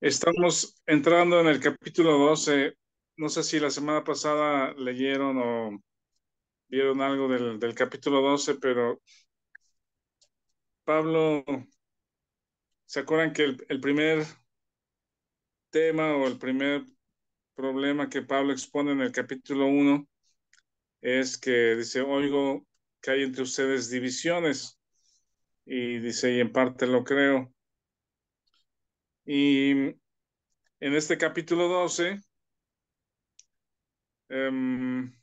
Estamos entrando en el capítulo 12. No sé si la semana pasada leyeron o vieron algo del capítulo 12, pero Pablo, ¿se acuerdan que el primer tema o el primer problema que Pablo expone en el capítulo 1 es que dice, oigo que hay entre ustedes divisiones? Y dice, y en parte lo creo. Y en este capítulo 12, él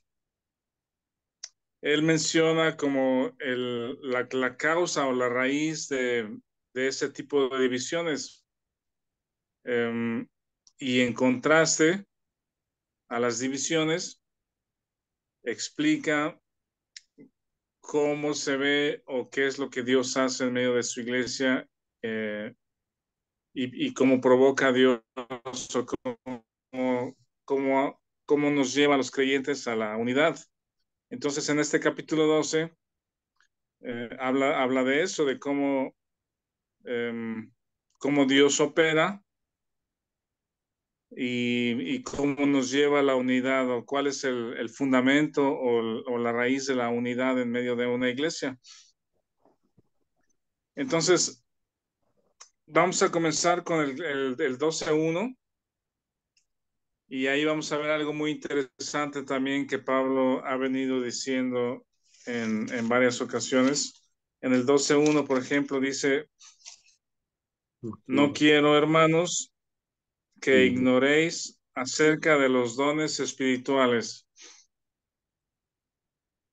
menciona como la causa o la raíz de ese tipo de divisiones. Um, y en contraste a las divisiones, explica cómo se ve o qué es lo que Dios hace en medio de su iglesia, eh, y cómo provoca a Dios o cómo nos lleva a los creyentes a la unidad. Entonces, en este capítulo 12, habla de eso, de cómo Dios opera y cómo nos lleva a la unidad, o cuál es el fundamento o la raíz de la unidad en medio de una iglesia. Entonces, vamos a comenzar con el 12:1, y ahí vamos a ver algo muy interesante también que Pablo ha venido diciendo en varias ocasiones. En el 12:1, por ejemplo, dice, no quiero, hermanos, que ignoréis acerca de los dones espirituales.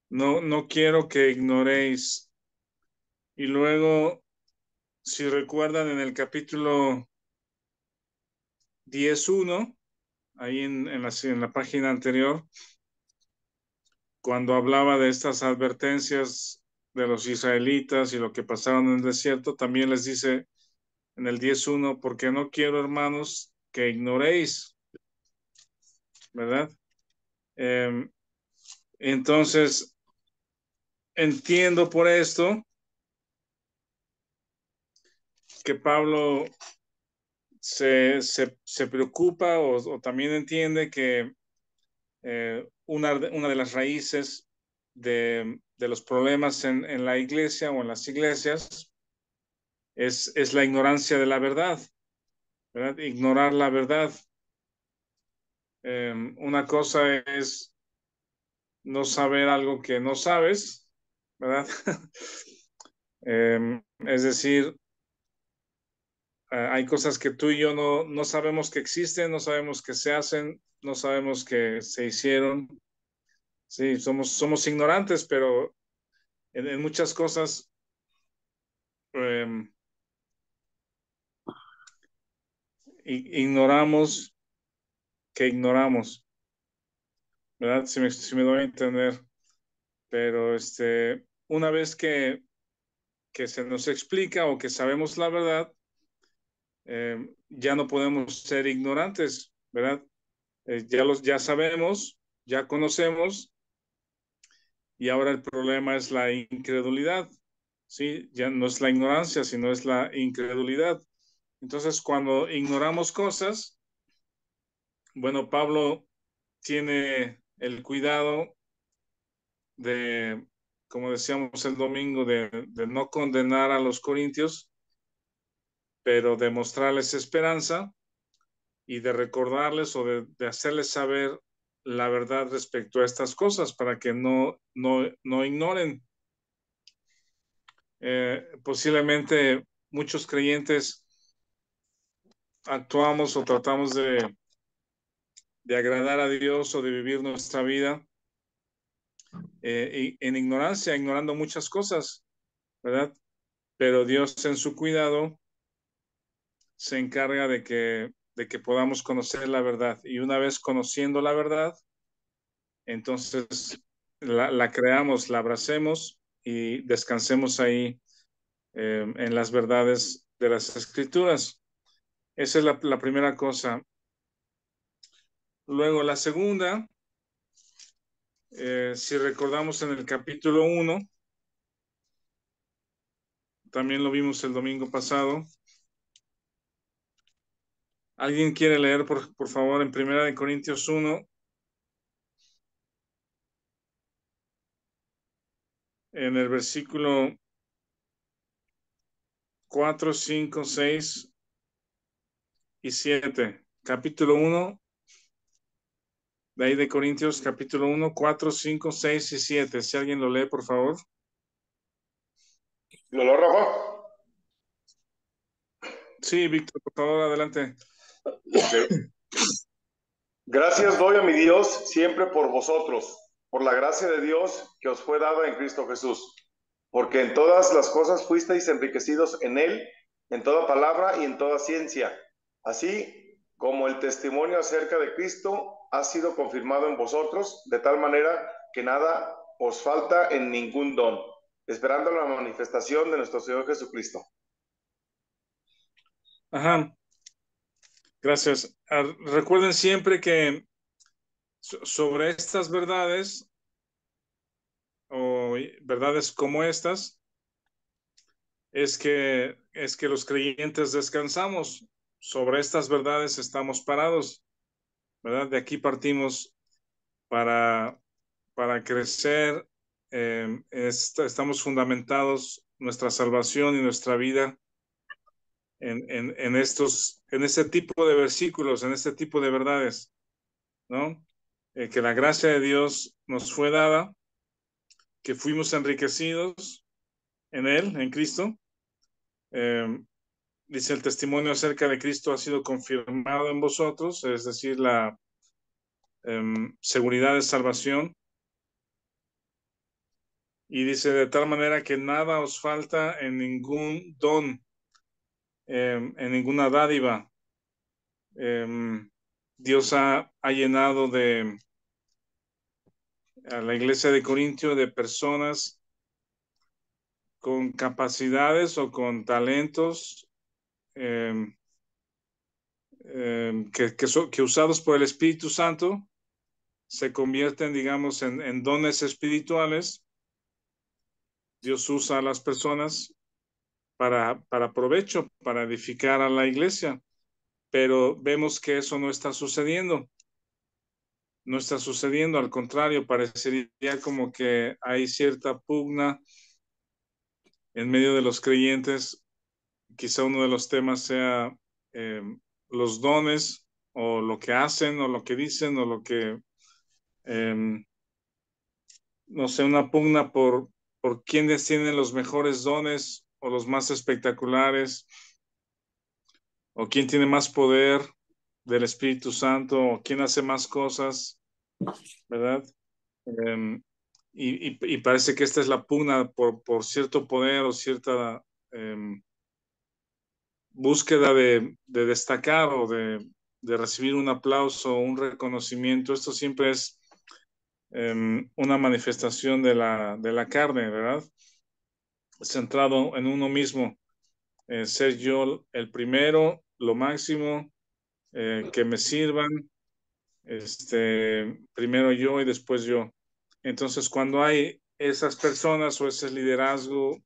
No quiero que ignoréis. Y luego, si recuerdan, en el capítulo 10:1, ahí en la página anterior, cuando hablaba de estas advertencias de los israelitas y lo que pasaron en el desierto, también les dice en el 10:1, porque no quiero, hermanos, que ignoréis, ¿verdad? Entonces, entiendo por esto que Pablo se preocupa o también entiende que una de las raíces de los problemas en la iglesia o en las iglesias es la ignorancia de la verdad, ¿verdad? Ignorar la verdad. Una cosa es no saber algo que no sabes, ¿verdad? Es decir, hay cosas que tú y yo no sabemos que existen, no sabemos que se hacen, no sabemos que se hicieron. Sí, somos ignorantes, pero en muchas cosas eh, ignoramos que ignoramos, ¿verdad? Si me doy a entender. Pero una vez que se nos explica o que sabemos la verdad, ya no podemos ser ignorantes, ¿verdad? Ya sabemos, ya conocemos, y ahora el problema es la incredulidad, ¿sí? Ya no es la ignorancia, sino es la incredulidad. Entonces, cuando ignoramos cosas, bueno, Pablo tiene el cuidado de, como decíamos el domingo, de no condenar a los corintios, pero de mostrarles esperanza y de recordarles o de hacerles saber la verdad respecto a estas cosas para que no ignoren. Posiblemente muchos creyentes actuamos o tratamos de agradar a Dios o de vivir nuestra vida en ignorancia, ignorando muchas cosas, ¿verdad? Pero Dios, en su cuidado, se encarga de que podamos conocer la verdad. Y una vez conociendo la verdad, entonces la creamos, la abracemos y descansemos ahí, en las verdades de las Escrituras. Esa es la primera cosa. Luego, la segunda, si recordamos en el capítulo 1, también lo vimos el domingo pasado, ¿Alguien quiere leer, por favor, en Primera de Corintios 1, en el versículo 4, 5, 6 y 7? Capítulo 1, de ahí de Corintios, capítulo 1, 4, 5, 6 y 7. Si alguien lo lee, por favor. ¿Lo leo, Rafa? Sí, Víctor, por favor, adelante. Ok. Gracias doy a mi Dios siempre por vosotros, por la gracia de Dios que os fue dada en Cristo Jesús, porque en todas las cosas fuisteis enriquecidos en Él, en toda palabra y en toda ciencia, así como el testimonio acerca de Cristo ha sido confirmado en vosotros, de tal manera que nada os falta en ningún don, esperando la manifestación de nuestro Señor Jesucristo. Ajá, gracias. Recuerden siempre que sobre estas verdades o verdades como estas es que los creyentes descansamos. Sobre estas verdades estamos parados, ¿verdad? De aquí partimos para, para crecer. Estamos fundamentados nuestra salvación y nuestra vida en este tipo de versículos, en este tipo de verdades, ¿no? Que la gracia de Dios nos fue dada, que fuimos enriquecidos en Él, en Cristo. Eh, Dice el testimonio acerca de Cristo ha sido confirmado en vosotros, es decir, la seguridad de salvación. Y dice, de tal manera que nada os falta en ningún don, en ninguna dádiva. Dios ha llenado a la iglesia de Corintio de personas con capacidades o con talentos eh, que usados por el Espíritu Santo se convierten, digamos, en dones espirituales. Dios usa a las personas para provecho, para edificar a la iglesia, pero vemos que eso no está sucediendo. No está sucediendo, al contrario, parecería como que hay cierta pugna en medio de los creyentes. Quizá uno de los temas sea eh, los dones o lo que hacen o lo que dicen o lo que, eh, no sé, una pugna por quiénes tienen los mejores dones o los más espectaculares o quién tiene más poder del Espíritu Santo o quién hace más cosas, ¿verdad? Eh, y parece que esta es la pugna por cierto poder o cierta búsqueda de destacar o de recibir un aplauso o un reconocimiento. Esto siempre es una manifestación de la carne, ¿verdad? Centrado en uno mismo, ser yo el primero, lo máximo, que me sirvan, primero yo y después yo. Entonces, cuando hay esas personas o ese liderazgo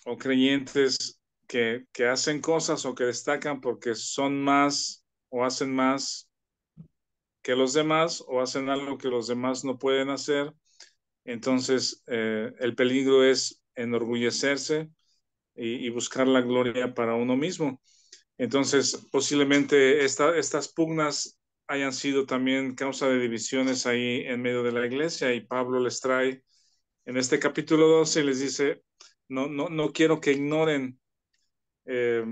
o creyentes que hacen cosas o que destacan porque son más o hacen más que los demás o hacen algo que los demás no pueden hacer, entonces el peligro es enorgullecerse y buscar la gloria para uno mismo. Entonces, posiblemente estas pugnas hayan sido también causa de divisiones ahí en medio de la iglesia y Pablo les trae en este capítulo 12 y les dice, no quiero que ignoren eh,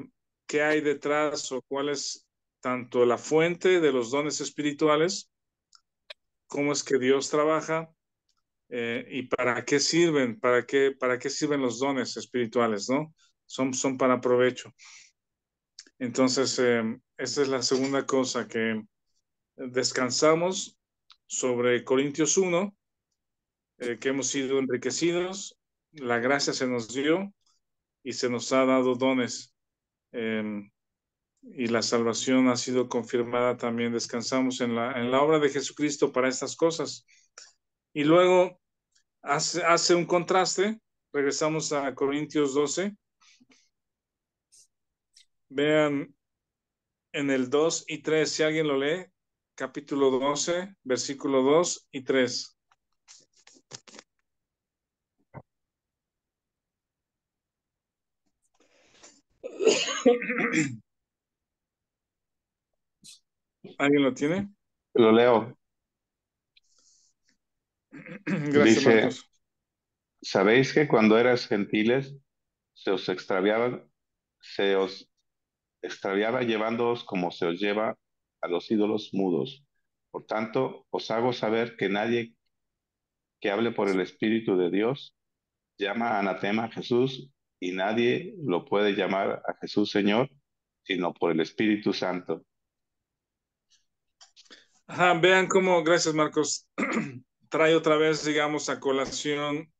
qué hay detrás o cuál es tanto la fuente de los dones espirituales, cómo es que Dios trabaja y para qué sirven, para qué sirven los dones espirituales, ¿no? Son para provecho. Entonces, esta es la segunda cosa que descansamos sobre Corintios 1, que hemos sido enriquecidos, la gracia se nos dio y se nos ha dado dones. Eh, y la salvación ha sido confirmada también. Descansamos en la obra de Jesucristo para estas cosas. Y luego hace un contraste. Regresamos a Corintios 12. Vean en el 2 y 3, si alguien lo lee, capítulo 12, versículo 2 y 3. ¿Alguien lo tiene? Lo leo. Gracias, Dice, Marcos. ¿sabéis que cuando eras gentiles se os extraviaba llevándoos como se os lleva a los ídolos mudos? Por tanto, os hago saber que nadie que hable por el Espíritu de Dios llama anatema a Jesús, y nadie lo puede llamar a Jesús Señor, sino por el Espíritu Santo. Ajá, vean cómo, gracias, Marcos, trae otra vez, digamos, a colación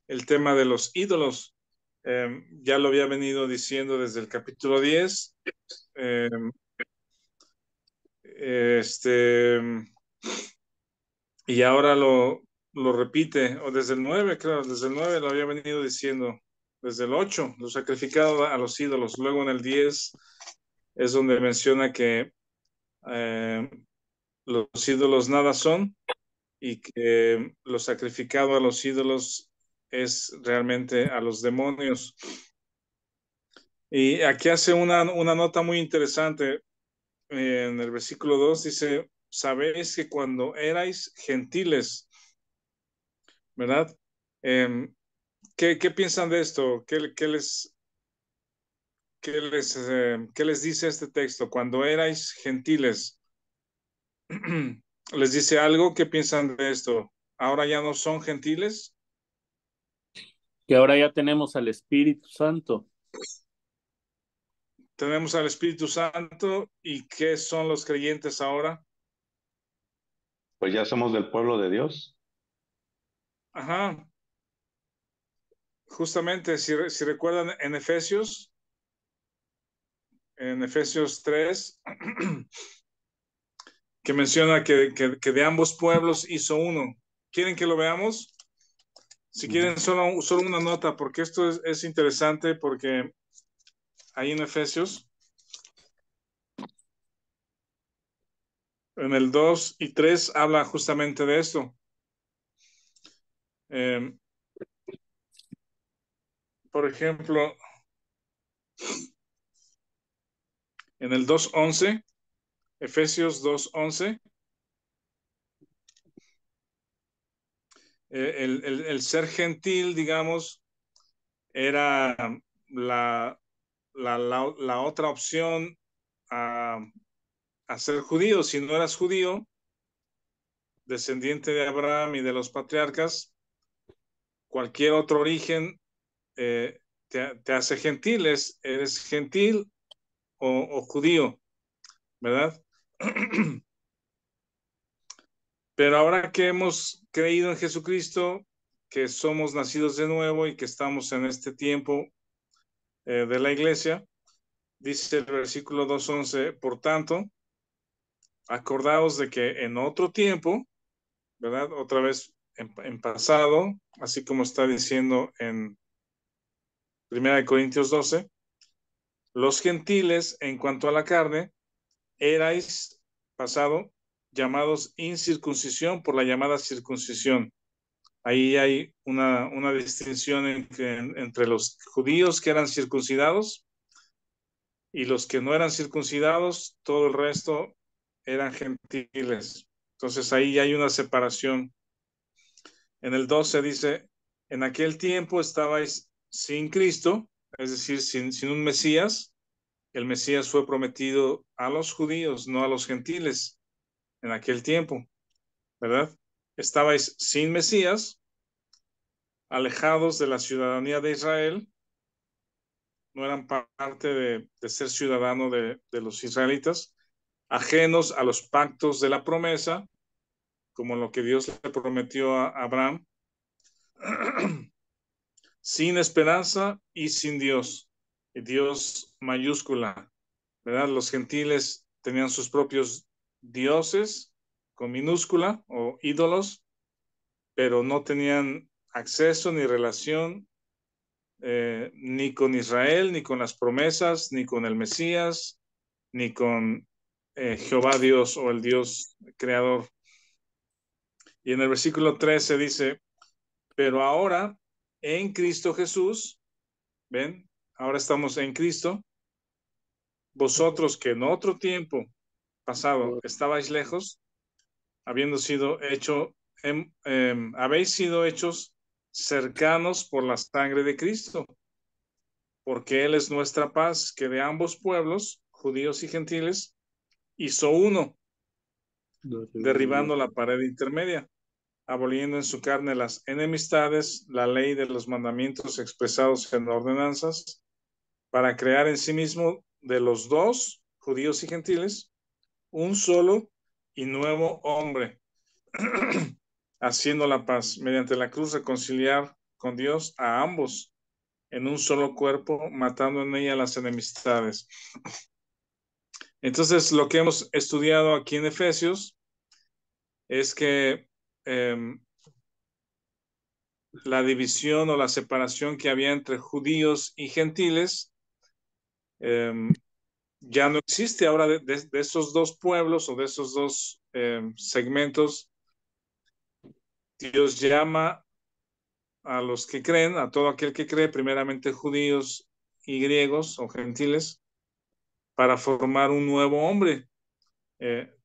el tema de los ídolos. Ya lo había venido diciendo desde el capítulo 10. Eh, este, y ahora lo repite, o desde el 9, creo, desde el 9 lo había venido diciendo, desde el 8, lo sacrificado a los ídolos. Luego en el 10 es donde menciona que eh, los ídolos nada son y que lo sacrificado a los ídolos es realmente a los demonios. Y aquí hace una nota muy interesante. En el versículo 2 dice, sabéis que cuando erais gentiles, ¿verdad? Eh, ¿qué piensan de esto? ¿Qué les dice este texto? Cuando erais gentiles, ¿les dice algo? ¿Qué piensan de esto? ¿Ahora ya no son gentiles? Que ahora ya tenemos al Espíritu Santo. Tenemos al Espíritu Santo. ¿Y qué son los creyentes ahora? Pues ya somos del pueblo de Dios. Ajá. Justamente, si recuerdan en Efesios 3, que menciona que de ambos pueblos hizo uno. ¿Quieren que lo veamos? Si quieren, solo una nota, porque esto es interesante, porque ahí en Efesios, en el 2 y 3, habla justamente de esto. Por ejemplo, en el 2:11, Efesios 2:11, el ser gentil, digamos, era la otra opción a ser judío. Si no eras judío, descendiente de Abraham y de los patriarcas, cualquier otro origen te hace gentil, eres gentil o judío, ¿verdad? Pero ahora que hemos creído en Jesucristo, que somos nacidos de nuevo y que estamos en este tiempo de la iglesia, dice el versículo 2:11, por tanto, acordaos de que en otro tiempo, ¿verdad? Otra vez en pasado, así como está diciendo en 1 Corintios 12, los gentiles en cuanto a la carne, erais, pasado, llamados incircuncisión por la llamada circuncisión. Ahí hay una distinción entre los judíos que eran circuncidados y los que no eran circuncidados, todo el resto eran gentiles. Entonces ahí hay una separación. En el 12 dice, en aquel tiempo estabais sin Cristo, es decir, sin un Mesías. El Mesías fue prometido a los judíos, no a los gentiles, en aquel tiempo, ¿verdad? Estabais sin Mesías, alejados de la ciudadanía de Israel, no eran parte de ser ciudadano de los israelitas, ajenos a los pactos de la promesa, como lo que Dios le prometió a Abraham, sin esperanza y sin Dios, Dios mayúscula, ¿verdad? Los gentiles tenían sus propios dioses con minúscula o ídolos, pero no tenían acceso ni relación ni con Israel, ni con las promesas, ni con el Mesías, ni con Jehová Dios o el Dios creador. Y en el versículo 13 dice, pero ahora en Cristo Jesús, ¿ven? Ahora estamos en Cristo. Vosotros que en otro tiempo pasado estabais lejos, habiendo sido hecho, habéis sido hechos cercanos por la sangre de Cristo, porque Él es nuestra paz, que de ambos pueblos, judíos y gentiles, hizo uno, derribando la pared intermedia, aboliendo en su carne las enemistades, la ley de los mandamientos expresados en ordenanzas, para crear en sí mismo de los dos, judíos y gentiles, un solo y nuevo hombre, haciendo la paz, mediante la cruz reconciliar con Dios a ambos en un solo cuerpo, matando en ella las enemistades. Entonces, lo que hemos estudiado aquí en Efesios es que la división o la separación que había entre judíos y gentiles ya no existe ahora de esos dos pueblos o de esos dos segmentos. Dios llama a los que creen, a todo aquel que cree, primeramente judíos y griegos o gentiles, para formar un nuevo hombre.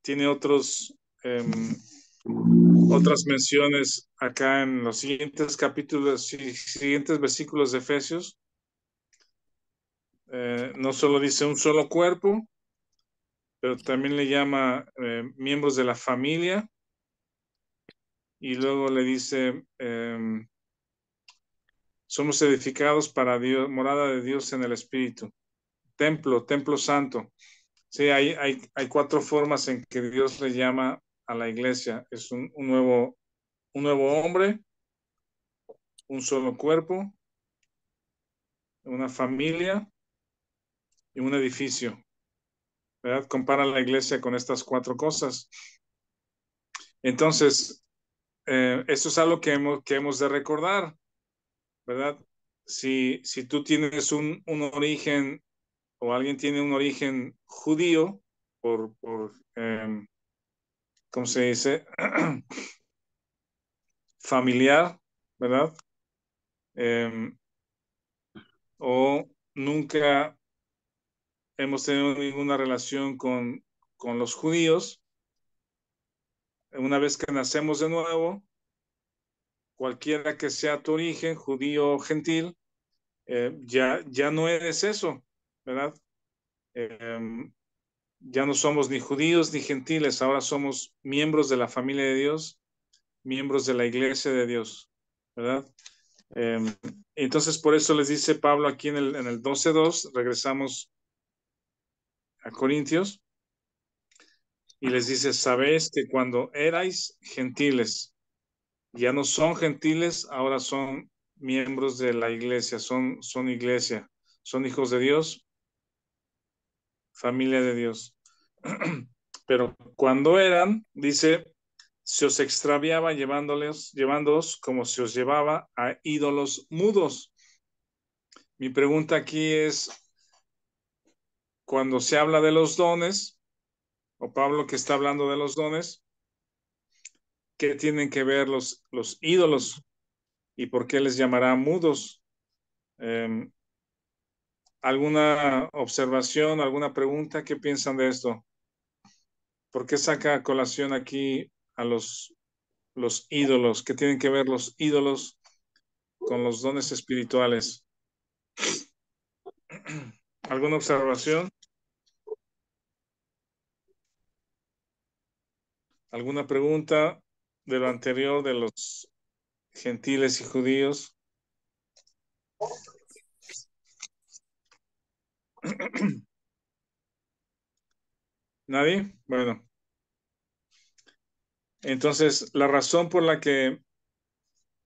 Tiene otras menciones acá en los siguientes capítulos, siguientes versículos de Efesios. No solo dice un solo cuerpo, pero también le llama miembros de la familia, y luego le dice somos edificados para Dios, morada de Dios en el Espíritu, templo santo. Sí, hay cuatro formas en que Dios le llama a la iglesia. Es un nuevo hombre, un solo cuerpo, una familia y un edificio, ¿verdad? Compara la iglesia con estas cuatro cosas. Entonces, eso es algo que hemos de recordar, ¿verdad? Si tú tienes un origen o alguien tiene un origen judío, por ¿cómo se dice? Familiar, ¿verdad? O nunca hemos tenido ninguna relación con los judíos. Una vez que nacemos de nuevo, cualquiera que sea tu origen, judío o gentil, ya no eres eso, ¿verdad? Ya no somos ni judíos ni gentiles, ahora somos miembros de la familia de Dios, miembros de la iglesia de Dios, ¿verdad? Entonces, por eso les dice Pablo aquí en el 12:2, regresamos a Corintios, y les dice, sabéis que cuando erais gentiles, ya no son gentiles, ahora son miembros de la iglesia, son iglesia, son hijos de Dios, familia de Dios. Pero cuando eran, dice, se os extraviaba llevándoos como se os llevaba a ídolos mudos. Mi pregunta aquí es, cuando se habla de los dones, o Pablo que está hablando de los dones, ¿qué tienen que ver los ídolos y por qué les llamará mudos? ¿Alguna observación, alguna pregunta? ¿Qué piensan de esto? ¿Por qué saca a colación aquí a los ídolos? ¿Qué tienen que ver los ídolos con los dones espirituales? ¿Alguna observación? ¿Alguna pregunta de lo anterior de los gentiles y judíos? ¿Nadie? Bueno, entonces la razón por la que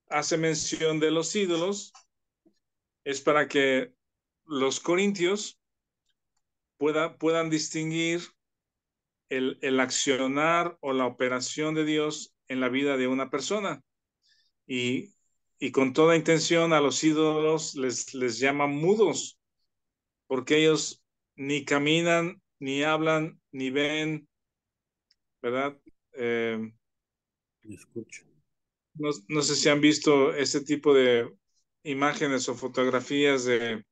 hace mención de los ídolos es para que los corintios puedan distinguir el accionar o la operación de Dios en la vida de una persona. Y con toda intención a los ídolos les llaman mudos, porque ellos ni caminan ni hablan, ni ven, ¿verdad? Escucho. No sé si han visto este tipo de imágenes o fotografías de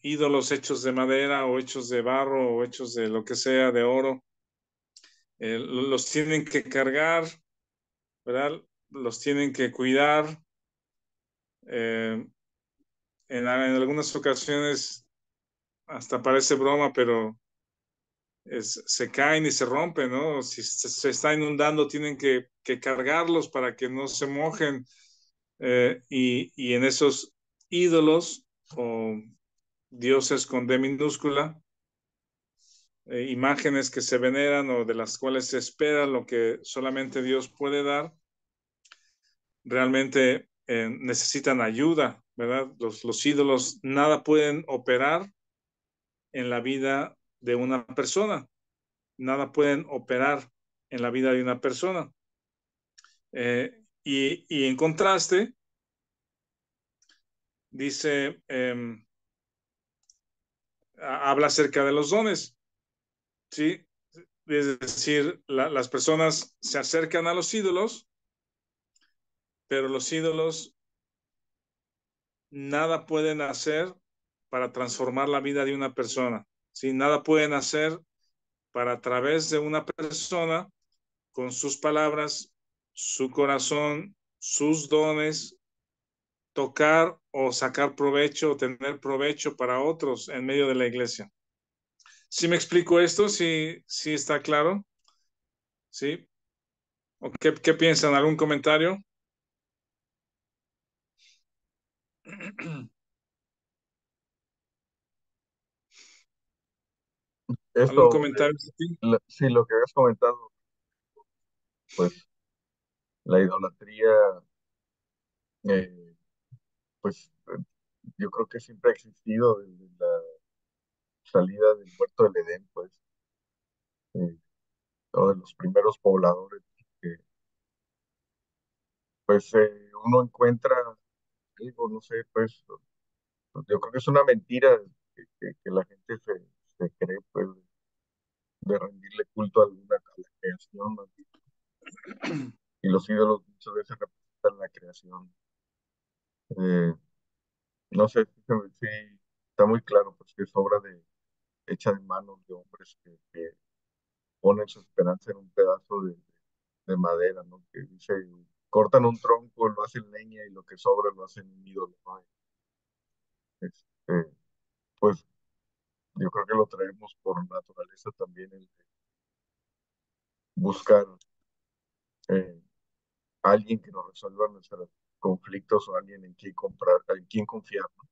ídolos hechos de madera o hechos de barro o hechos de lo que sea, de oro. Los tienen que cargar, ¿verdad? Los tienen que cuidar. En algunas ocasiones hasta parece broma, pero se caen y se rompen, ¿no? Si se está inundando, tienen que cargarlos para que no se mojen. Y en esos ídolos o dioses con D minúscula, imágenes que se veneran o de las cuales se espera lo que solamente Dios puede dar, realmente necesitan ayuda, ¿verdad? Los ídolos nada pueden operar en la vida de una persona, nada pueden operar en la vida de una persona. Y en contraste, dice, habla acerca de los dones, ¿sí? Es decir, las personas se acercan a los ídolos, pero los ídolos nada pueden hacer para transformar la vida de una persona, ¿sí? Nada pueden hacer para a través de una persona, con sus palabras, su corazón, sus dones, tocar o sacar provecho o tener provecho para otros en medio de la iglesia. ¿Sí me explico esto? ¿Sí está claro? ¿Sí? ¿O qué piensan? ¿Algún comentario? ¿Algún Esto, comentario? sí, lo que habías comentado, pues la idolatría, eh, pues yo creo que siempre ha existido desde la salida del huerto del Edén, pues, eh, o de los primeros pobladores, que pues uno encuentra algo, no sé, pues yo creo que es una mentira que la gente se cree, pues, de rendirle culto a a la creación, ¿no? Y los ídolos muchas veces representan la creación. Eh, no sé, sí, está muy claro, pues que es obra hecha de manos de hombres que ponen su esperanza en un pedazo de madera, ¿no? Que dice, cortan un tronco, lo hacen leña y lo que sobra lo hacen un ídolo, ¿no? Este, pues yo creo que lo traemos por naturaleza también, el de buscar eh, alguien que nos resuelva nuestros conflictos o alguien en quien comprar, en quien confiar, ¿no?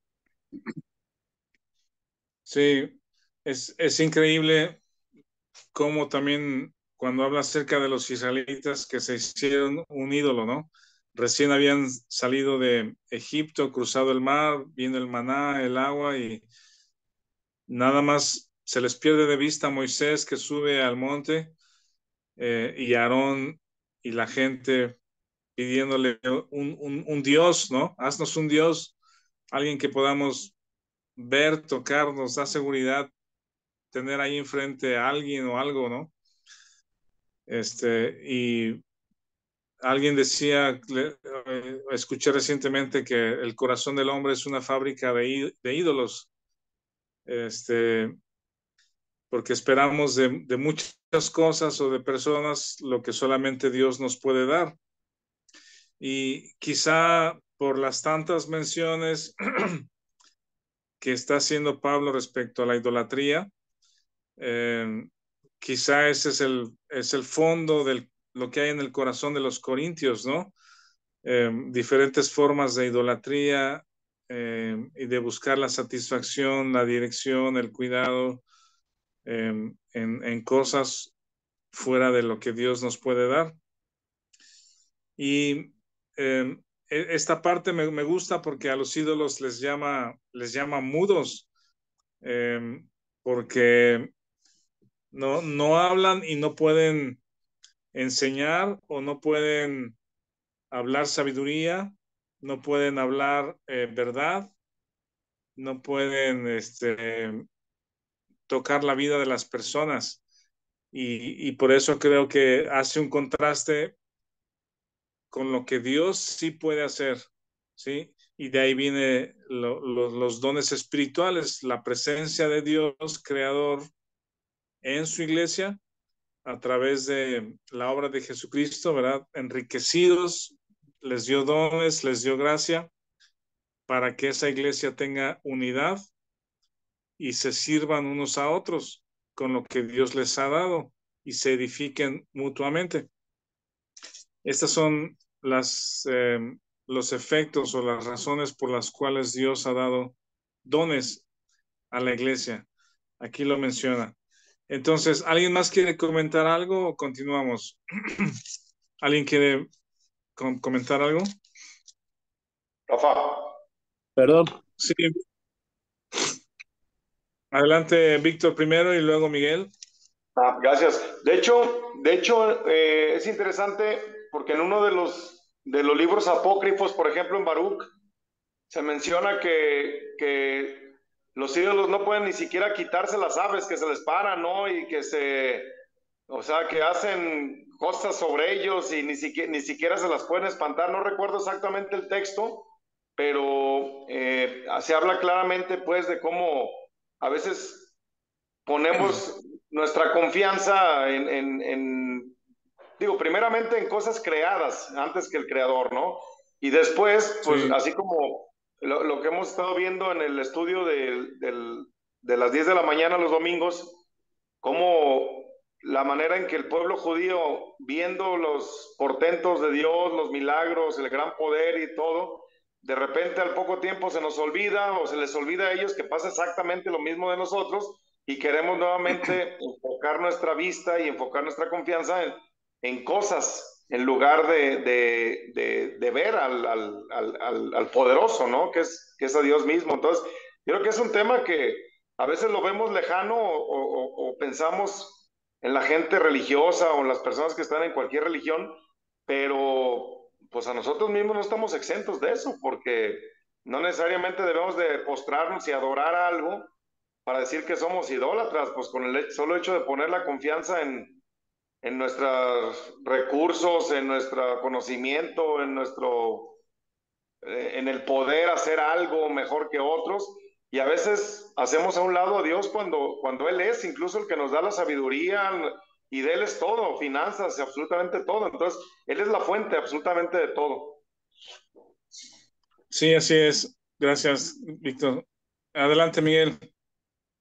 Sí, es increíble cómo también cuando habla acerca de los israelitas que se hicieron un ídolo, ¿no? Recién habían salido de Egipto, cruzado el mar, viendo el maná, el agua y nada más se les pierde de vista a Moisés que sube al monte y Aarón y la gente pidiéndole un Dios, ¿no? Haznos un Dios, alguien que podamos ver, tocar, nos da seguridad tener ahí enfrente a alguien o algo, ¿no? Y alguien decía, escuché recientemente que el corazón del hombre es una fábrica de ídolos, este, porque esperamos de muchas cosas o de personas lo que solamente Dios nos puede dar. Y quizá por las tantas menciones que está haciendo Pablo respecto a la idolatría, eh, quizá ese es el fondo de lo que hay en el corazón de los corintios, ¿no? Diferentes formas de idolatría y de buscar la satisfacción, la dirección, el cuidado en cosas fuera de lo que Dios nos puede dar. Y esta parte me gusta porque a los ídolos les llama mudos, eh, porque no hablan y no pueden enseñar o no pueden hablar sabiduría, no pueden hablar verdad, no pueden tocar la vida de las personas. Y por eso creo que hace un contraste con lo que Dios sí puede hacer, ¿sí? Y de ahí viene los dones espirituales, la presencia de Dios creador en su iglesia a través de la obra de Jesucristo, ¿verdad? Enriquecidos, les dio dones, les dio gracia para que esa iglesia tenga unidad y se sirvan unos a otros con lo que Dios les ha dado y se edifiquen mutuamente. Estas son los efectos o las razones por las cuales Dios ha dado dones a la iglesia. Aquí lo menciona. Entonces, ¿alguien más quiere comentar algo o continuamos? ¿Alguien quiere comentar algo? Rafa. Perdón. Sí. Adelante, Víctor primero y luego Miguel. Gracias. De hecho, es interesante porque en uno de los libros apócrifos, por ejemplo en Baruch, se menciona que los ídolos no pueden ni siquiera quitarse las aves que se les paran, ¿no? Y o sea, que hacen cosas sobre ellos y ni siquiera se las pueden espantar. No recuerdo exactamente el texto, pero se habla claramente, pues, de cómo a veces ponemos nuestra confianza digo, primeramente en cosas creadas antes que el creador, ¿no? Y después, pues, Sí. así como lo que hemos estado viendo en el estudio de las 10 de la mañana los domingos, como la manera en que el pueblo judío, viendo los portentos de Dios, los milagros, el gran poder y todo, de repente al poco tiempo se nos olvida o se les olvida a ellos que pasa exactamente lo mismo de nosotros y queremos nuevamente enfocar nuestra vista y enfocar nuestra confianza en cosas en lugar de ver al poderoso, ¿no? Que es a Dios mismo. Entonces, yo creo que es un tema que a veces lo vemos lejano o pensamos en la gente religiosa o en las personas que están en cualquier religión, pero pues a nosotros mismos no estamos exentos de eso, porque no necesariamente debemos de postrarnos y adorar algo para decir que somos idólatras, pues con el solo hecho de poner la confianza en nuestros recursos, en nuestro conocimiento, en el poder hacer algo mejor que otros. Y a veces hacemos a un lado a Dios cuando Él es incluso el que nos da la sabiduría y de Él es todo, finanzas, absolutamente todo. Entonces, Él es la fuente absolutamente de todo. Sí, así es. Gracias, Víctor. Adelante, Miguel.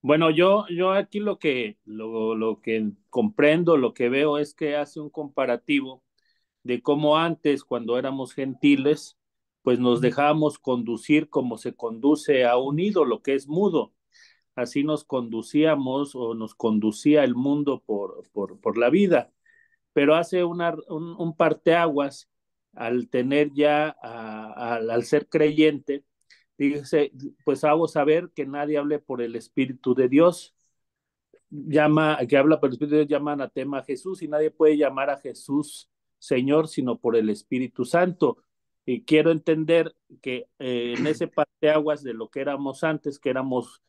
Bueno, yo aquí lo que comprendo, lo que veo es que hace un comparativo de cómo antes, cuando éramos gentiles, pues nos dejábamos conducir como se conduce a un ídolo que es mudo. Así nos conducíamos o nos conducía el mundo por la vida. Pero hace un parteaguas al tener ya, al ser creyente, dice, pues hago saber que nadie hable por el Espíritu de Dios, que habla por el Espíritu de Dios, llama anatema a Jesús y nadie puede llamar a Jesús Señor sino por el Espíritu Santo. Y quiero entender que en ese parteaguas de lo que éramos antes, que éramos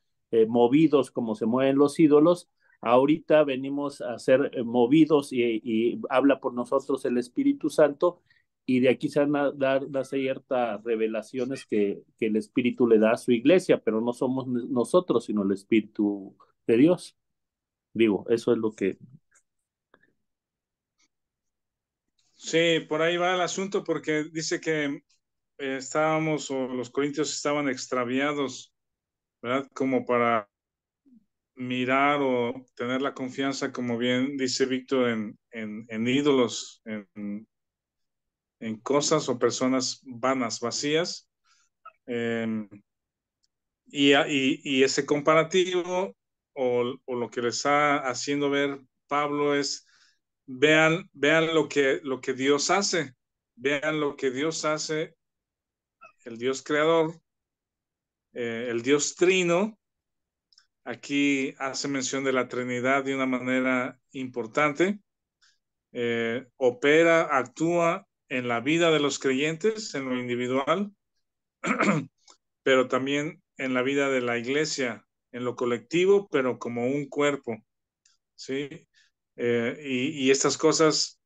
movidos como se mueven los ídolos, ahorita venimos a ser movidos y habla por nosotros el Espíritu Santo y de aquí se van a dar ciertas revelaciones que el Espíritu le da a su iglesia, pero no somos nosotros, sino el Espíritu de Dios. Digo, eso es lo que... Sí, por ahí va el asunto porque dice que estábamos o los corintios estaban extraviados, ¿verdad? Como para mirar o tener la confianza, como bien dice Víctor, en ídolos, en cosas o personas vanas, vacías. Y ese comparativo o lo que les está haciendo ver Pablo es vean lo que Dios hace, vean lo que Dios hace, el Dios creador, el Dios trino. Aquí hace mención de la Trinidad de una manera importante. Opera, actúa en la vida de los creyentes, en lo individual, pero también en la vida de la iglesia, en lo colectivo, pero como un cuerpo, ¿sí? Y estas cosas,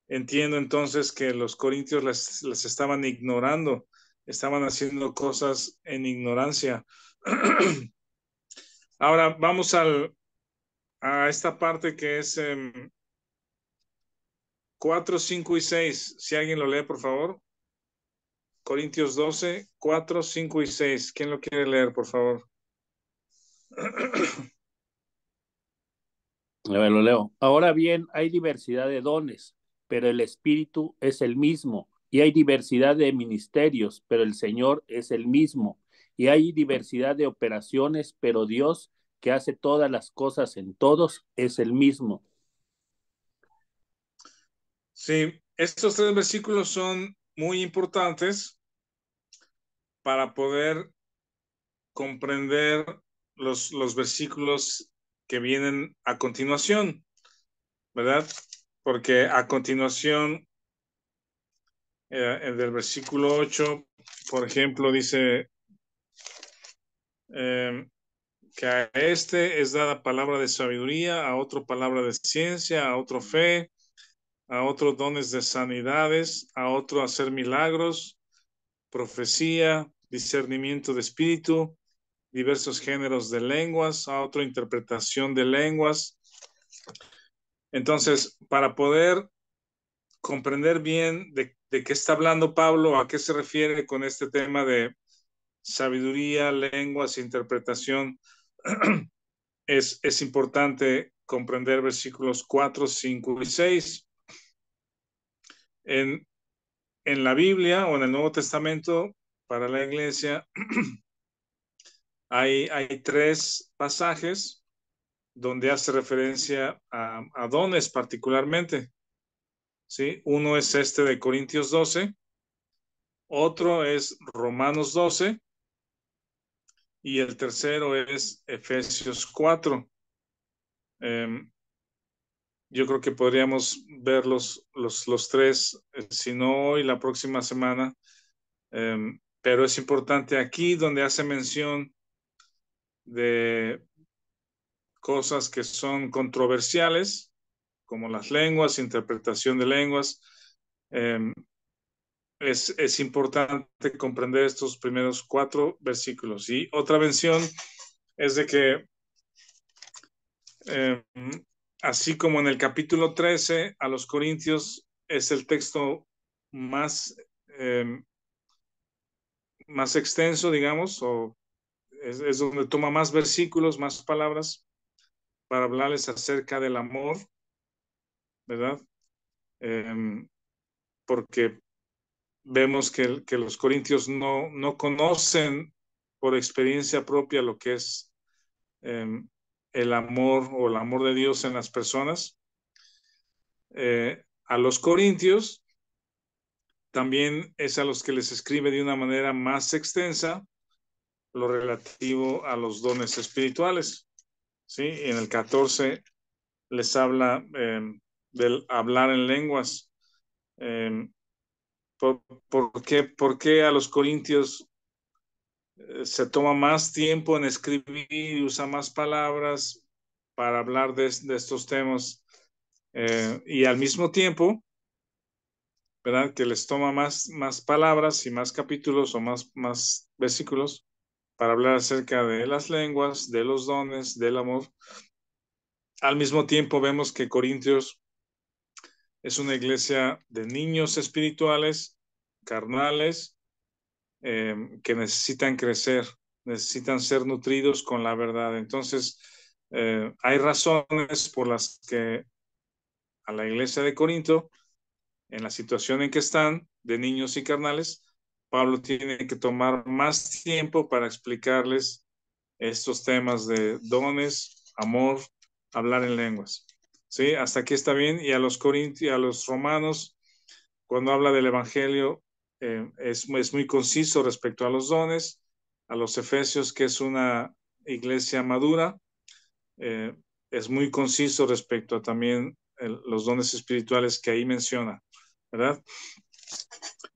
entiendo entonces que los corintios las estaban ignorando, estaban haciendo cosas en ignorancia. Ahora vamos a esta parte que es 4, 5 y 6. Si alguien lo lee, por favor. Corintios 12, 4, 5 y 6. ¿Quién lo quiere leer, por favor? A ver, lo leo. Ahora bien, hay diversidad de dones, pero el Espíritu es el mismo. Y hay diversidad de ministerios, pero el Señor es el mismo. Y hay diversidad de operaciones, pero Dios, que hace todas las cosas en todos, es el mismo. Sí, estos 3 versículos son muy importantes para poder comprender los versículos que vienen a continuación, ¿verdad? Porque a continuación, del versículo 8, por ejemplo, dice que a este es dada palabra de sabiduría, a otro palabra de ciencia, a otro fe, a otro dones de sanidades, a otro hacer milagros, profecía, discernimiento de espíritu, diversos géneros de lenguas, a otro interpretación de lenguas. Entonces, para poder comprender bien de qué está hablando Pablo, a qué se refiere con este tema de sabiduría, lenguas, interpretación, es importante comprender versículos 4, 5 y 6. En la Biblia o en el Nuevo Testamento, para la iglesia, hay 3 pasajes donde hace referencia a dones particularmente, ¿sí? Uno es este de Corintios 12, otro es Romanos 12 y el tercero es Efesios 4. Yo creo que podríamos ver los 3, si no hoy, la próxima semana, pero es importante aquí donde hace mención de cosas que son controversiales, como las lenguas, interpretación de lenguas. Es importante comprender estos primeros 4 versículos. Y otra mención es de que, así como en el capítulo 13, a los Corintios es el texto más, más extenso, digamos, o es donde toma más versículos, más palabras para hablarles acerca del amor, ¿verdad? Porque vemos que los corintios no conocen por experiencia propia lo que es el amor o el amor de Dios en las personas. A los corintios también es a los que les escribe de una manera más extensa lo relativo a los dones espirituales. ¿Sí? En el 14 les habla del hablar en lenguas. ¿Por qué a los corintios se toma más tiempo en escribir y usa más palabras para hablar de estos temas? Y al mismo tiempo, ¿verdad? Que les toma más palabras y más capítulos o más versículos para hablar acerca de las lenguas, de los dones, del amor. Al mismo tiempo vemos que Corintios es una iglesia de niños espirituales, carnales, que necesitan crecer, necesitan ser nutridos con la verdad. Entonces, hay razones por las que a la iglesia de Corinto, en la situación en que están, de niños y carnales, Pablo tiene que tomar más tiempo para explicarles estos temas de dones, amor, hablar en lenguas. ¿Sí? Hasta aquí está bien. Y a los corintios, a los romanos, cuando habla del evangelio, es muy conciso respecto a los dones. A los efesios, que es una iglesia madura, es muy conciso respecto a también los dones espirituales que ahí menciona, ¿verdad?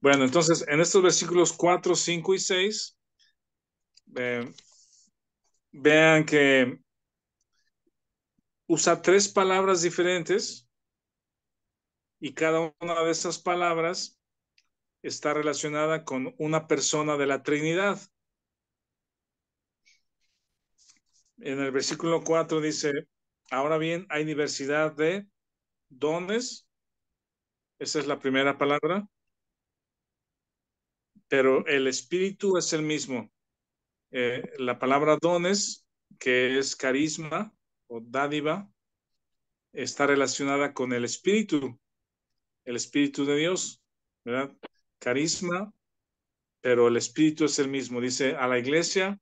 Bueno, entonces en estos versículos 4, 5 y 6, vean que usa tres palabras diferentes y cada una de esas palabras está relacionada con una persona de la Trinidad. En el versículo 4 dice, ahora bien, hay diversidad de dones. Esa es la primera palabra. Pero el espíritu es el mismo. La palabra dones, que es carisma o dádiva, está relacionada con el espíritu de Dios, ¿verdad? Carisma, pero el espíritu es el mismo. Dice a la iglesia,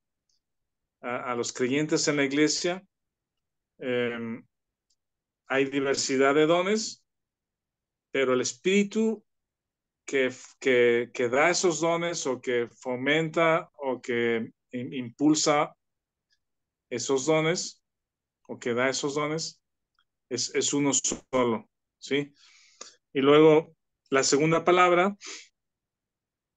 a los creyentes en la iglesia, eh, hay diversidad de dones, pero el espíritu que da esos dones o que fomenta o que impulsa esos dones o que da esos dones es uno solo, ¿sí? Y luego la segunda palabra,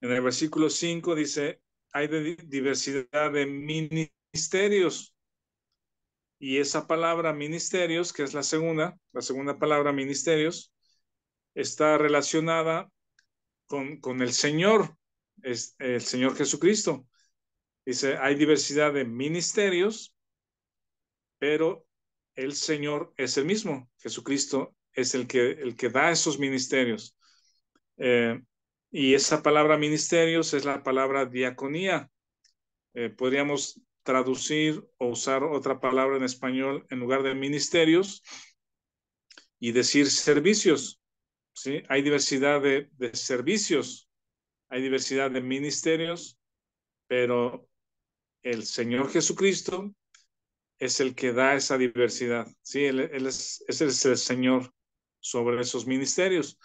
en el versículo 5 dice, hay diversidad de ministerios. Y esa palabra ministerios, que es la segunda palabra ministerios, está relacionada con el Señor, es el Señor Jesucristo. Dice, hay diversidad de ministerios, pero el Señor es el mismo. Jesucristo es el que da esos ministerios. Y esa palabra ministerios es la palabra diaconía. Podríamos traducir o usar otra palabra en español en lugar de ministerios y decir servicios. ¿Sí? Hay diversidad de servicios, hay diversidad de ministerios, pero el Señor Jesucristo es el que da esa diversidad. Sí, él es el Señor sobre esos ministerios.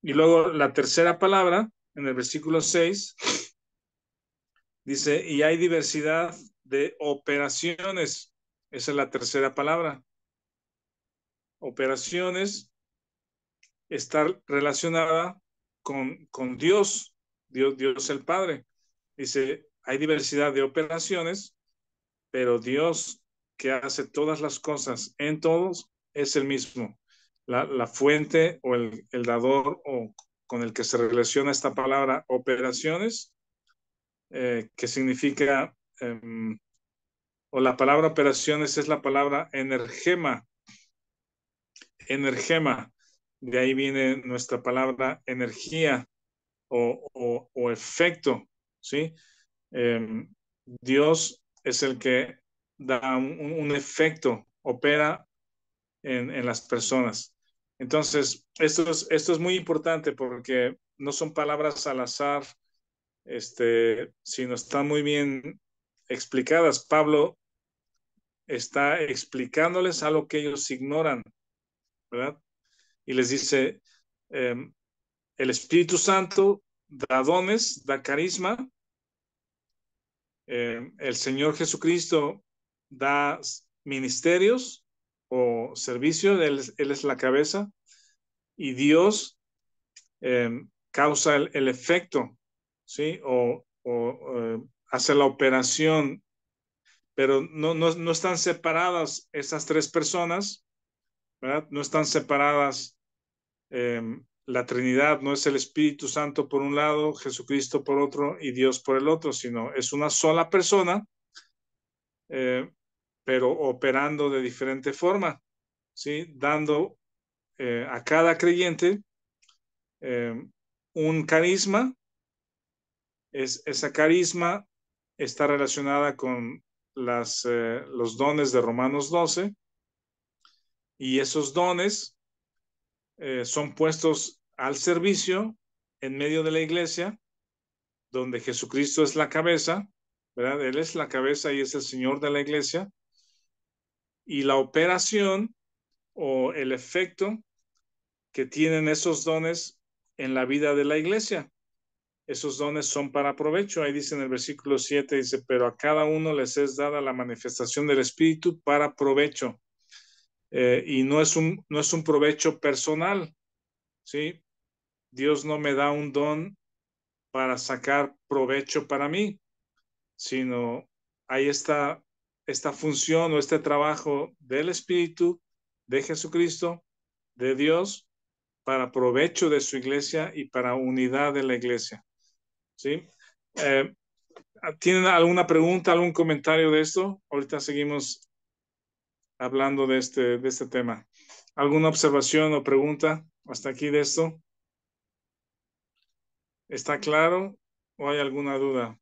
Y luego la tercera palabra, en el versículo 6, dice, y hay diversidad de operaciones. Esa es la tercera palabra. Operaciones está relacionada con Dios, Dios el Padre. Dice, hay diversidad de operaciones, pero Dios que hace todas las cosas en todos es el mismo. La fuente o el dador o con el que se relaciona esta palabra operaciones, que significa, o la palabra operaciones es la palabra energema. Energema, de ahí viene nuestra palabra energía o efecto, ¿sí? Dios es el que da un efecto, opera en las personas. Entonces, esto es muy importante porque no son palabras al azar, sino están muy bien explicadas. Pablo está explicándoles algo que ellos ignoran, ¿verdad? Y les dice, el Espíritu Santo da dones, da carisma, el Señor Jesucristo da ministerios o servicios, él es la cabeza, y Dios causa el efecto, ¿sí? O hace la operación, pero no están separadas esas tres personas, ¿verdad? No están separadas. La Trinidad no es el Espíritu Santo por un lado, Jesucristo por otro y Dios por el otro, sino es una sola persona, pero operando de diferente forma, ¿sí? Dando a cada creyente un carisma. Esa carisma está relacionada con los dones de Romanos 12 y esos dones son puestos al servicio en medio de la iglesia, donde Jesucristo es la cabeza, ¿verdad? Él es la cabeza y es el Señor de la iglesia. Y la operación o el efecto que tienen esos dones en la vida de la iglesia. Esos dones son para provecho. Ahí dice en el versículo 7, dice, pero a cada uno les es dada la manifestación del Espíritu para provecho. Y no es un provecho personal, ¿sí? Dios no me da un don para sacar provecho para mí, sino ahí está esta función o este trabajo del Espíritu, de Jesucristo, de Dios, para provecho de su iglesia y para unidad de la iglesia. ¿Sí? ¿Tienen alguna pregunta, algún comentario de esto? Ahorita seguimos hablando de este tema. ¿Alguna observación o pregunta hasta aquí de esto? ¿Está claro o hay alguna duda?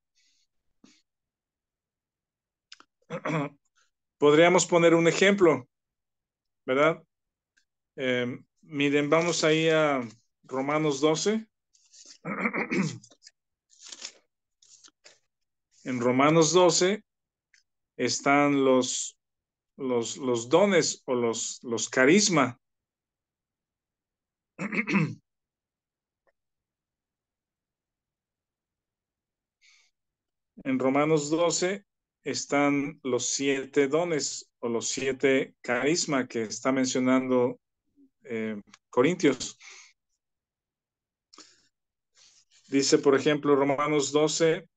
Podríamos poner un ejemplo, ¿verdad? Miren, vamos ahí a Romanos 12. En Romanos 12 están los dones o los carismas. En Romanos 12 están los 7 dones o los 7 carismas que está mencionando Corintios. Dice, por ejemplo, Romanos 12,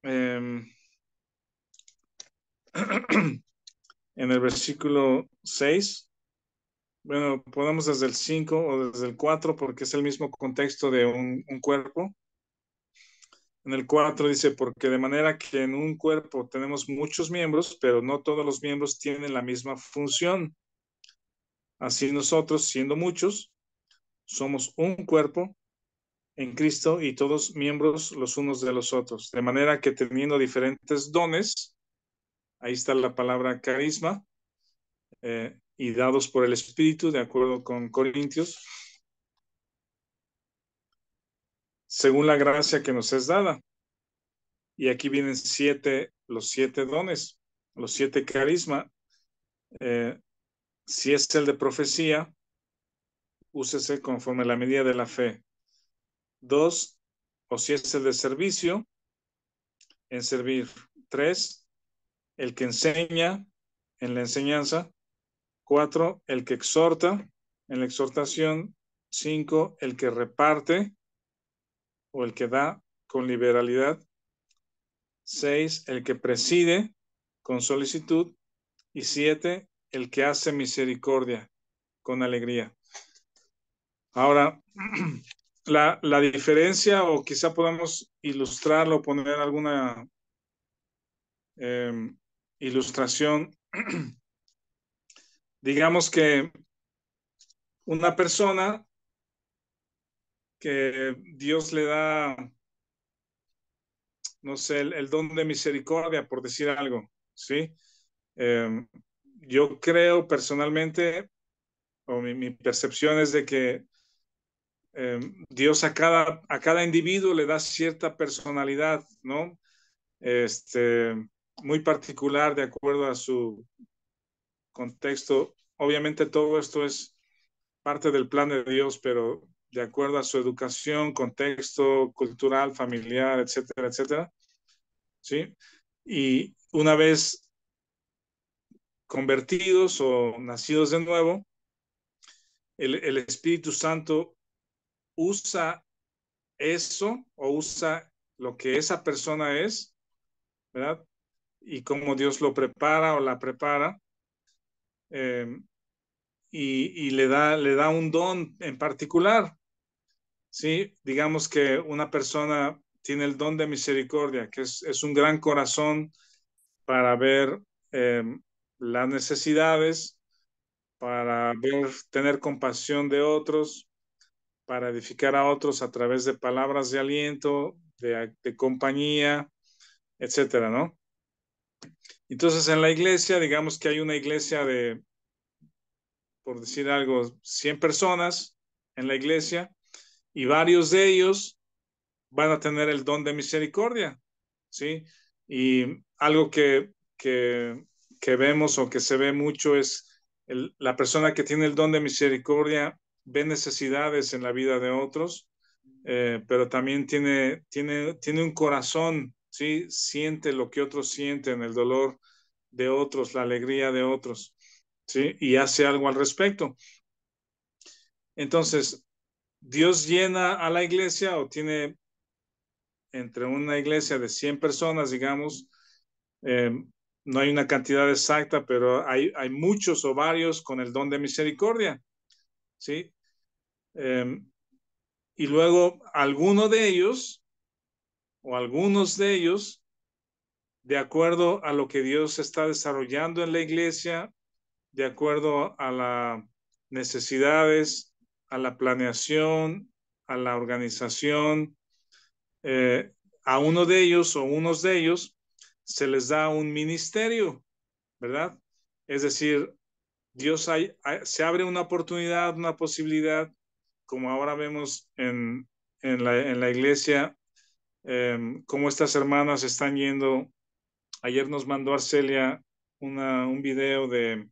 en el versículo 6. Bueno, podemos desde el 5 o desde el 4 porque es el mismo contexto de un cuerpo. En el 4 dice, porque de manera que en un cuerpo tenemos muchos miembros, pero no todos los miembros tienen la misma función. Así nosotros, siendo muchos, somos un cuerpo en Cristo y todos miembros los unos de los otros. De manera que teniendo diferentes dones, ahí está la palabra carisma, y dados por el Espíritu, de acuerdo con Corintios, según la gracia que nos es dada. Y aquí vienen los 7 dones, los 7 carismas. Si es el de profecía, úsese conforme a la medida de la fe. 2, o si es el de servicio, en servir. 3, el que enseña, en la enseñanza. 4, el que exhorta, en la exhortación. 5, el que reparte o el que da con liberalidad. 6, el que preside con solicitud. Y 7, el que hace misericordia con alegría. Ahora, la diferencia, o quizá podamos ilustrarlo, poner alguna ilustración. Digamos que una persona que Dios le da, no sé, el don de misericordia, por decir algo, ¿sí? Yo creo personalmente, o mi percepción es de que Dios a cada individuo le da cierta personalidad, ¿no? Muy particular de acuerdo a su contexto. Obviamente todo esto es parte del plan de Dios, pero de acuerdo a su educación, contexto cultural, familiar, etcétera, etcétera. ¿Sí? Y una vez convertidos o nacidos de nuevo, el Espíritu Santo usa eso o usa lo que esa persona es, ¿verdad? Y cómo Dios lo prepara o la prepara, y le da un don en particular. ¿Sí? Digamos que una persona tiene el don de misericordia, que es un gran corazón para ver las necesidades, para tener compasión de otros, para edificar a otros a través de palabras de aliento, de compañía, etcétera, ¿no? Entonces, en la iglesia, digamos que hay una iglesia de, por decir algo, 100 personas en la iglesia, y varios de ellos van a tener el don de misericordia, ¿sí? Y algo que vemos o que se ve mucho es la persona que tiene el don de misericordia ve necesidades en la vida de otros, pero también tiene un corazón, ¿sí? Siente lo que otros sienten, el dolor de otros, la alegría de otros, ¿sí? Y hace algo al respecto. Entonces, Dios llena a la iglesia o tiene entre una iglesia de 100 personas, digamos, No hay una cantidad exacta, pero hay muchos o varios con el don de misericordia, ¿sí? Y luego alguno de ellos o algunos de ellos, de acuerdo a lo que Dios está desarrollando en la iglesia, de acuerdo a las necesidades, a la planeación, a la organización, eh, a uno de ellos o unos de ellos se les da un ministerio, ¿verdad? Es decir, se abre una oportunidad, una posibilidad, como ahora vemos en la iglesia, cómo estas hermanas están yendo. Ayer nos mandó Arcelia un video de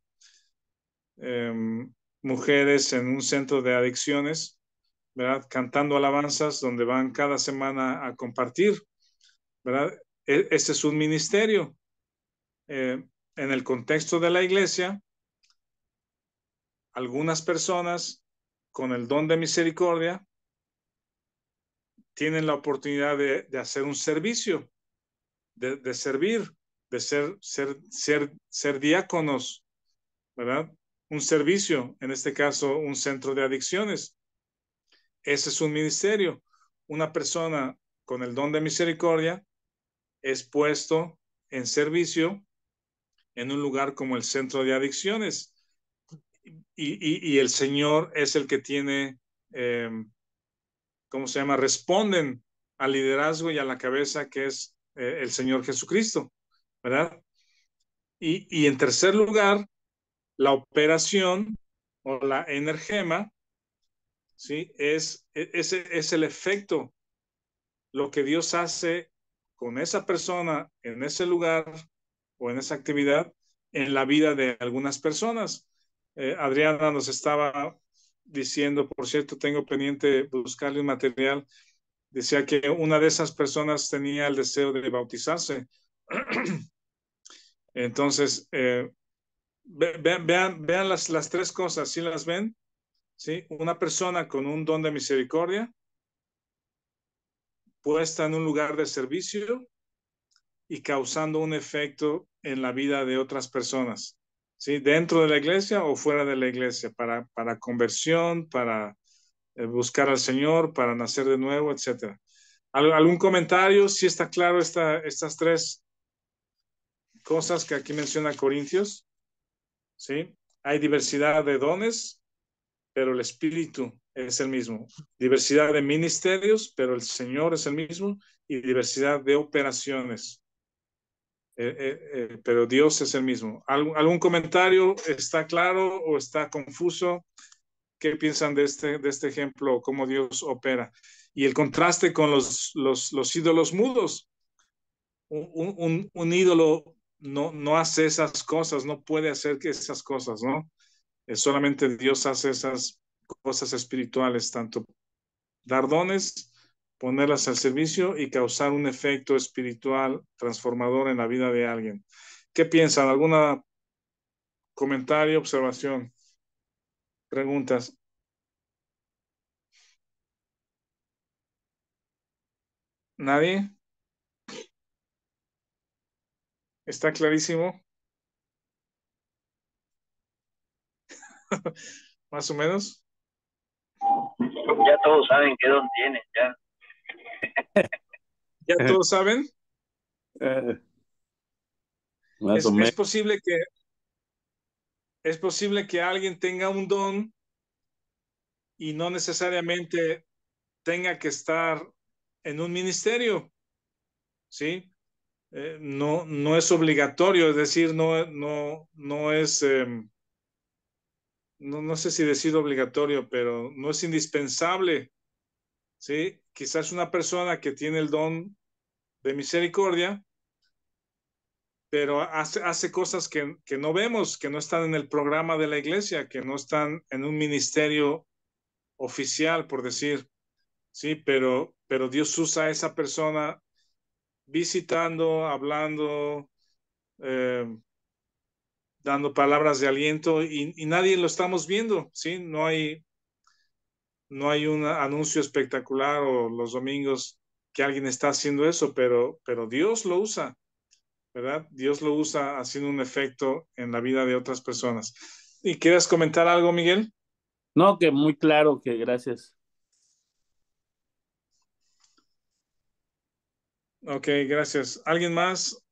mujeres en un centro de adicciones, ¿verdad? Cantando alabanzas donde van cada semana a compartir, ¿verdad? Ese es un ministerio. En el contexto de la iglesia, algunas personas con el don de misericordia tienen la oportunidad de hacer un servicio, de servir, de ser diáconos, ¿verdad? Un servicio, en este caso, un centro de adicciones. Ese es un ministerio. Una persona con el don de misericordia es puesto en servicio en un lugar como el centro de adicciones. Y el Señor es el que tiene, ¿cómo se llama? Responden al liderazgo y a la cabeza que es el Señor Jesucristo, ¿verdad? Y en tercer lugar, la operación o la energema, ¿sí? Es el efecto, lo que Dios hace con esa persona en ese lugar o en esa actividad en la vida de algunas personas. Adriana nos estaba diciendo, por cierto, tengo pendiente buscarle un material, decía que una de esas personas tenía el deseo de bautizarse. Entonces, vean las tres cosas, ¿sí las ven? ¿Sí? Una persona con un don de misericordia, puesta en un lugar de servicio y causando un efecto en la vida de otras personas, ¿sí? Dentro de la iglesia o fuera de la iglesia, para conversión, para buscar al Señor, para nacer de nuevo, etcétera. ¿Algún comentario? ¿Sí está claro estas tres cosas que aquí menciona Corintios? ¿Sí? Hay diversidad de dones, pero el Espíritu es el mismo. Diversidad de ministerios, pero el Señor es el mismo. Y diversidad de operaciones, pero Dios es el mismo. ¿Algún comentario? ¿Está claro o está confuso? ¿Qué piensan de este ejemplo? ¿Cómo Dios opera? Y el contraste con los ídolos mudos. Un ídolo no hace esas cosas, no puede hacer esas cosas, ¿no? Solamente Dios hace esas cosas espirituales, tanto dar dones, ponerlas al servicio y causar un efecto espiritual transformador en la vida de alguien. ¿Qué piensan? ¿Alguna comentario, observación, preguntas? ¿Nadie? ¿Está clarísimo? Más o menos. Ya todos saben qué don tienen, ya. ¿Ya todos saben? Más o Es menos. posible que alguien tenga un don y no necesariamente tenga que estar en un ministerio, ¿sí? No es obligatorio, es decir, no es, no sé si decir obligatorio, pero no es indispensable, ¿sí? Quizás una persona que tiene el don de misericordia, pero hace cosas que no vemos, que no están en el programa de la iglesia, que no están en un ministerio oficial, por decir, ¿sí? Pero Dios usa a esa persona visitando, hablando, eh, dando palabras de aliento y nadie lo estamos viendo, ¿sí? No hay un anuncio espectacular o los domingos que alguien está haciendo eso, pero Dios lo usa. ¿verdad? Dios lo usa haciendo un efecto en la vida de otras personas. ¿Y quieres comentar algo, Miguel? No, que muy claro, que gracias. Ok, gracias. ¿Alguien más?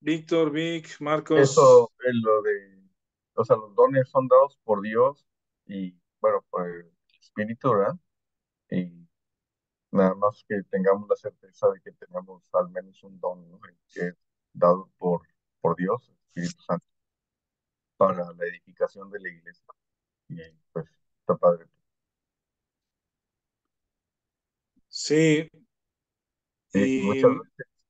Víctor, Vic, Eso Marcos. es lo de, o sea, los dones son dados por Dios y, bueno, por el Espíritu, ¿verdad? Y nada más que tengamos la certeza de que tenemos al menos un don, ¿no? Que es dado por Dios, el Espíritu Santo, para la edificación de la iglesia. Y pues está padre. Sí, Y y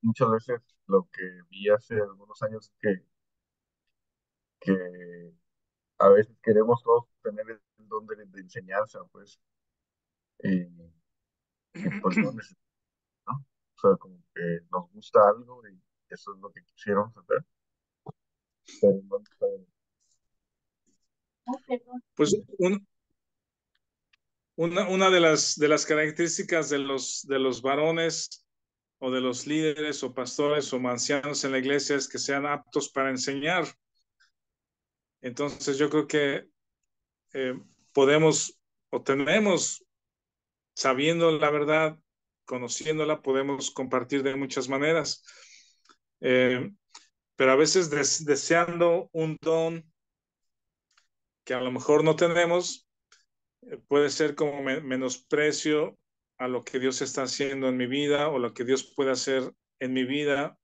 muchas veces lo que vi hace algunos años es que a veces queremos todos tener el don de enseñanza, pues, y, y pues no necesitamos, ¿no? O sea, como que nos gusta algo y eso es lo que quisiéramos hacer, pero no necesariamente. pues una de las características de los varones o de los líderes o pastores o ancianos en la iglesia es que sean aptos para enseñar. Entonces yo creo que eh, podemos o tenemos, sabiendo la verdad, conociéndola, podemos compartir de muchas maneras. Eh, pero a veces deseando un don que a lo mejor no tenemos, puede ser como menosprecio a lo que Dios está haciendo en mi vida o lo que Dios puede hacer en mi vida,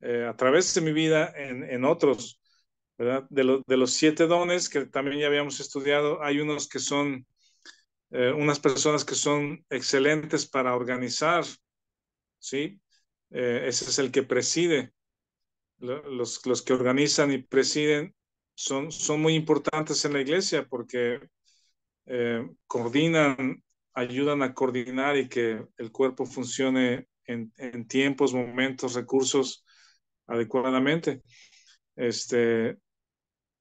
a través de mi vida en otros, ¿verdad? De los 7 dones que también ya habíamos estudiado, hay unos que son unas personas que son excelentes para organizar, ¿sí? Ese es el que preside. Los que organizan y presiden son muy importantes en la iglesia porque coordinan, ayudan a coordinar y que el cuerpo funcione en tiempos, momentos, recursos adecuadamente.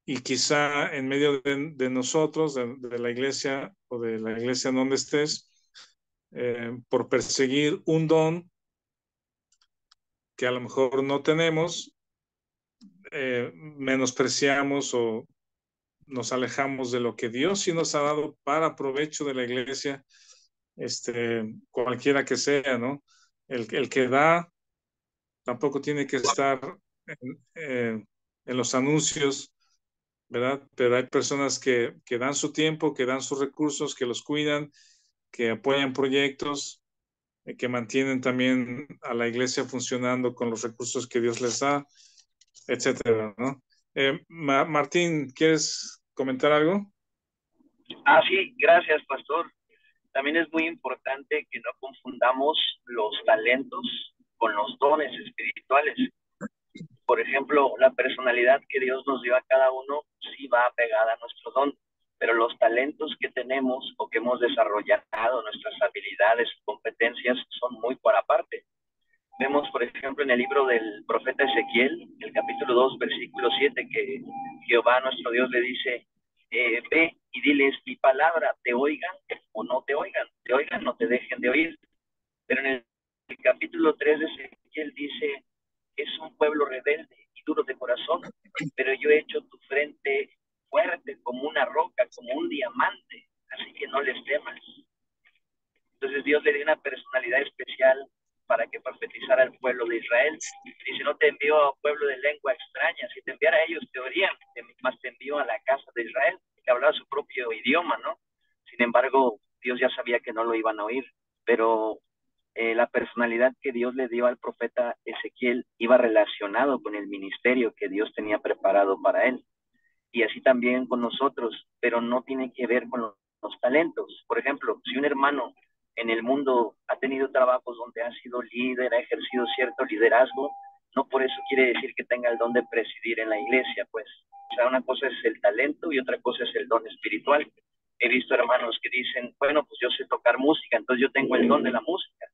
Y quizá en medio de nosotros, de la iglesia o de la iglesia en donde estés, por perseguir un don que a lo mejor no tenemos, menospreciamos o nos alejamos de lo que Dios sí nos ha dado para provecho de la iglesia, cualquiera que sea, ¿no? El que da tampoco tiene que estar en los anuncios, ¿verdad? Pero hay personas que dan su tiempo, que dan sus recursos, que los cuidan, que apoyan proyectos, que mantienen también a la iglesia funcionando con los recursos que Dios les da, etcétera, ¿no? Martín, ¿quieres comentar algo? Ah, sí, gracias, pastor. También es muy importante que no confundamos los talentos con los dones espirituales. Por ejemplo, la personalidad que Dios nos dio a cada uno sí va apegada a nuestro don, pero los talentos que tenemos o que hemos desarrollado, nuestras habilidades, competencias, son muy por aparte. Vemos, por ejemplo, en el libro del profeta Ezequiel, el capítulo 2, versículo 7, que Jehová, nuestro Dios, le dice, ve y diles mi palabra, te oigan o no te oigan, no te dejen de oír. Pero en el capítulo 3 de Ezequiel dice, es un pueblo rebelde y duro de corazón, pero yo he hecho tu frente fuerte como una roca, como un diamante, así que no les temas. Entonces Dios le dio una personalidad especial para que profetizara al pueblo de Israel. Dice, no te envió a un pueblo de lengua extraña, si te enviara a ellos te oirían, más te envió a la casa de Israel, que hablaba su propio idioma, ¿no? Sin embargo, Dios ya sabía que no lo iban a oír, pero la personalidad que Dios le dio al profeta Ezequiel iba relacionado con el ministerio que Dios tenía preparado para él. Y así también con nosotros, pero no tiene que ver con los talentos. Por ejemplo, si un hermano en el mundo ha tenido trabajos donde ha sido líder, ha ejercido cierto liderazgo, no por eso quiere decir que tenga el don de presidir en la iglesia, pues. O sea, una cosa es el talento y otra cosa es el don espiritual. He visto hermanos que dicen, bueno, pues yo sé tocar música, entonces yo tengo el don de la música.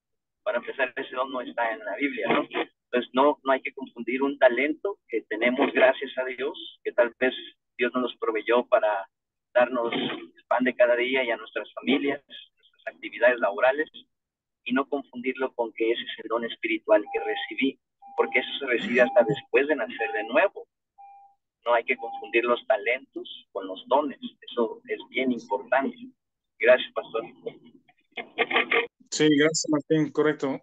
Para empezar, ese don no está en la Biblia, ¿no? Entonces, no hay que confundir un talento que tenemos gracias a Dios, que tal vez Dios nos los proveyó para darnos el pan de cada día y a nuestras familias, nuestras actividades laborales, y no confundirlo con que ese es el don espiritual que recibí. porque eso se recibe hasta después de nacer de nuevo. No hay que confundir los talentos con los dones. Eso es bien importante. Gracias, pastor. Sí, gracias, Martín, correcto.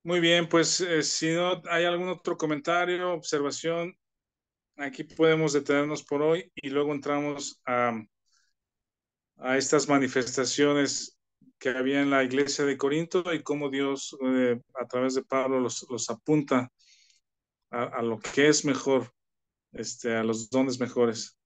Muy bien, pues si no hay algún otro comentario, observación, aquí podemos detenernos por hoy y luego entramos a estas manifestaciones que había en la iglesia de Corinto y cómo Dios a través de Pablo los apunta a lo que es mejor, a los dones mejores.